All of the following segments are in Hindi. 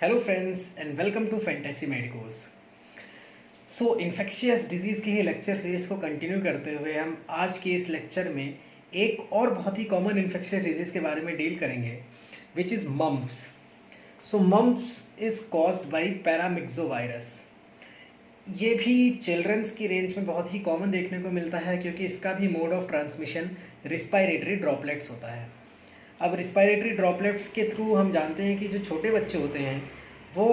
Hello friends and welcome to fantasy medicos. So infectious disease के ही लेक्चर सीरीज को कंटिन्यू करते हुए हम आज के इस लेक्चर में एक और बहुत ही कॉमन इन्फेक्शियस डिजीज़ के बारे में डील करेंगे which is mumps. So mumps is caused by paramyxovirus. ये भी चिल्ड्रंस की रेंज में बहुत ही कॉमन देखने को मिलता है क्योंकि इसका भी mode of transmission respiratory droplets होता है। अब रिस्पायरेटरी ड्रॉपलेट्स के थ्रू हम जानते हैं कि जो छोटे बच्चे होते हैं वो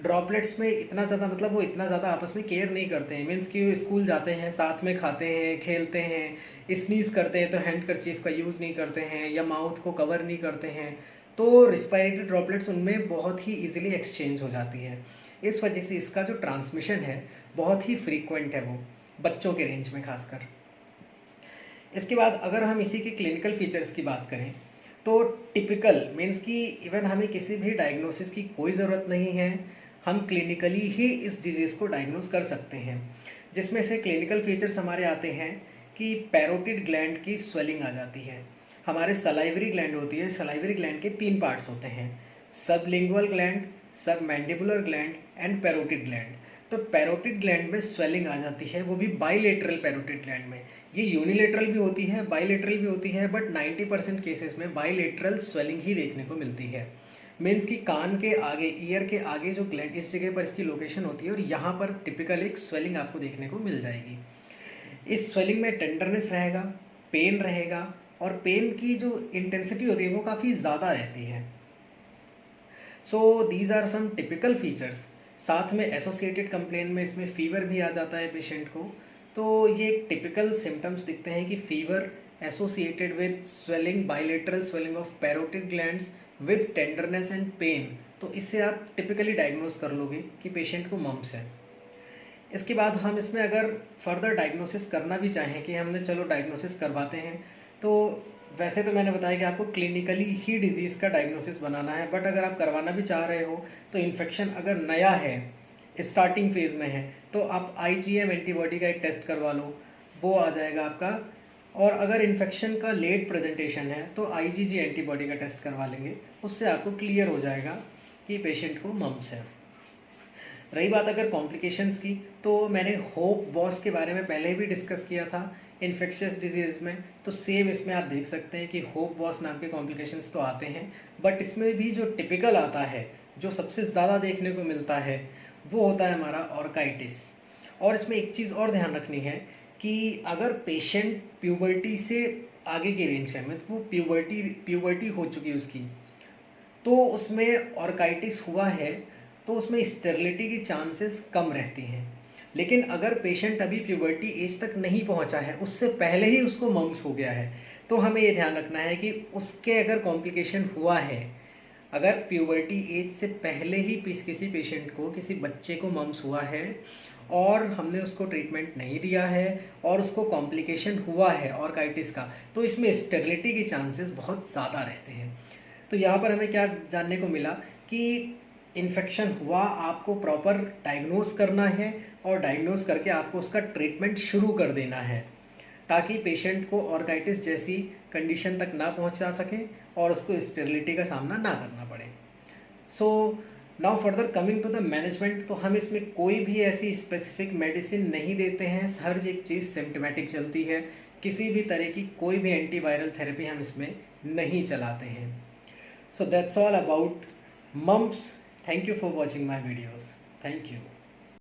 ड्रॉपलेट्स में इतना ज़्यादा वो इतना ज़्यादा आपस में केयर नहीं करते हैं। मीन्स कि स्कूल जाते हैं, साथ में खाते हैं, खेलते हैं, स्नीज करते हैं तो हैंड करचीफ का यूज़ नहीं करते हैं या माउथ को कवर नहीं करते हैं, तो रिस्पायरेटरी ड्रॉपलेट्स उनमें बहुत ही ईजिली एक्सचेंज हो जाती है। इस वजह से इसका जो ट्रांसमिशन है बहुत ही फ्रीक्वेंट है, वो बच्चों के रेंज में खासकर। इसके बाद अगर हम इसी के क्लिनिकल फीचर्स की बात करें तो टिपिकल मीन्स कि इवन हमें किसी भी डायग्नोसिस की कोई ज़रूरत नहीं है, हम क्लिनिकली ही इस डिजीज़ को डायग्नोस कर सकते हैं। जिसमें से क्लिनिकल फीचर्स हमारे आते हैं कि पैरोटिड ग्लैंड की स्वेलिंग आ जाती है। हमारे सलाइवरी ग्लैंड होती है, सलाइवरी ग्लैंड के 3 पार्ट्स होते हैं, सबलिंगुअल ग्लैंड, सब mandibular gland and parotid gland. तो पैरोटिड ग्लैंड में स्वेलिंग आ जाती है, वो भी बाइलेटरल पैरोटिड ग्लैंड में। ये यूनिलेटरल भी होती है, बाइलेटरल भी होती है, बट 90% केसेस में बाइलेटरल स्वेलिंग ही देखने को मिलती है। मीन्स कि कान के आगे, ईयर के आगे जो ग्लैंड, इस जगह पर इसकी लोकेशन होती है और यहाँ पर टिपिकल एक स्वेलिंग आपको देखने को मिल जाएगी। इस स्वेलिंग में टेंडरनेस रहेगा, पेन रहेगा और पेन की जो इंटेंसिटी होती है वो काफ़ी ज़्यादा रहती है। So these are some typical features. साथ में एसोसिएटेड कंप्लेन में इसमें फीवर भी आ जाता है पेशेंट को। तो ये टिपिकल सिम्टम्स दिखते हैं कि fever associated with swelling, bilateral swelling of parotid glands with tenderness and pain. तो इससे आप टिपिकली डायग्नोस कर लोगे कि पेशेंट को मम्प्स है। इसके बाद हम इसमें अगर फर्दर डायग्नोसिस करना भी चाहें कि हमने चलो डायग्नोसिस करवाते हैं, तो वैसे तो मैंने बताया कि आपको क्लिनिकली ही डिजीज़ का डायग्नोसिस बनाना है, बट अगर आप करवाना भी चाह रहे हो तो इन्फेक्शन अगर नया है, स्टार्टिंग फेज़ में है, तो आप IgM एंटीबॉडी का एक टेस्ट करवा लो, वो आ जाएगा आपका। और अगर इन्फेक्शन का लेट प्रेजेंटेशन है तो IgG एंटीबॉडी का टेस्ट करवा लेंगे, उससे आपको क्लियर हो जाएगा कि पेशेंट को मम्प्स है। रही बात अगर कॉम्प्लिकेशंस की, तो मैंने होप बॉस के बारे में पहले भी डिस्कस किया था इन्फेक्शियस डिजीज़ में। तो सेम इसमें आप देख सकते हैं कि होप बॉस नाम के कॉम्प्लिकेशंस तो आते हैं, बट इसमें भी जो टिपिकल आता है, जो सबसे ज़्यादा देखने को मिलता है, वो होता है हमारा ऑर्काइटिस। और इसमें एक चीज़ और ध्यान रखनी है कि अगर पेशेंट प्यूबर्टी से आगे की रेंज का है, मतलब वो प्यूबर्टी हो चुकी है उसकी, तो उसमें ऑर्काइटिस हुआ है तो उसमें स्टेरिलिटी की चांसेस कम रहती हैं। लेकिन अगर पेशेंट अभी प्यूबर्टी एज तक नहीं पहुंचा है, उससे पहले ही उसको मम्प्स हो गया है, तो हमें ये ध्यान रखना है कि उसके अगर कॉम्प्लिकेशन हुआ है, अगर प्यूबर्टी एज से पहले ही किसी पेशेंट को, किसी बच्चे को मम्प्स हुआ है और हमने उसको ट्रीटमेंट नहीं दिया है और उसको कॉम्प्लिकेशन हुआ है ऑर्काइटिस का, तो इसमें स्टेरिलिटी के चांसेस बहुत ज़्यादा रहते हैं। तो यहाँ पर हमें क्या जानने को मिला कि इन्फेक्शन हुआ, आपको प्रॉपर डायग्नोस करना है और डायग्नोस करके आपको उसका ट्रीटमेंट शुरू कर देना है, ताकि पेशेंट को ऑर्काइटिस जैसी कंडीशन तक ना पहुंचा सके और उसको स्टेरिलिटी का सामना ना करना पड़े। So now further coming to the management, तो हम इसमें कोई भी ऐसी स्पेसिफिक मेडिसिन नहीं देते हैं, हर एक चीज़ सिम्टमेटिक चलती है, किसी भी तरह की कोई भी एंटीवायरल थेरेपी हम इसमें नहीं चलाते हैं। So that's all about mumps. Thank you for watching my videos. Thank you.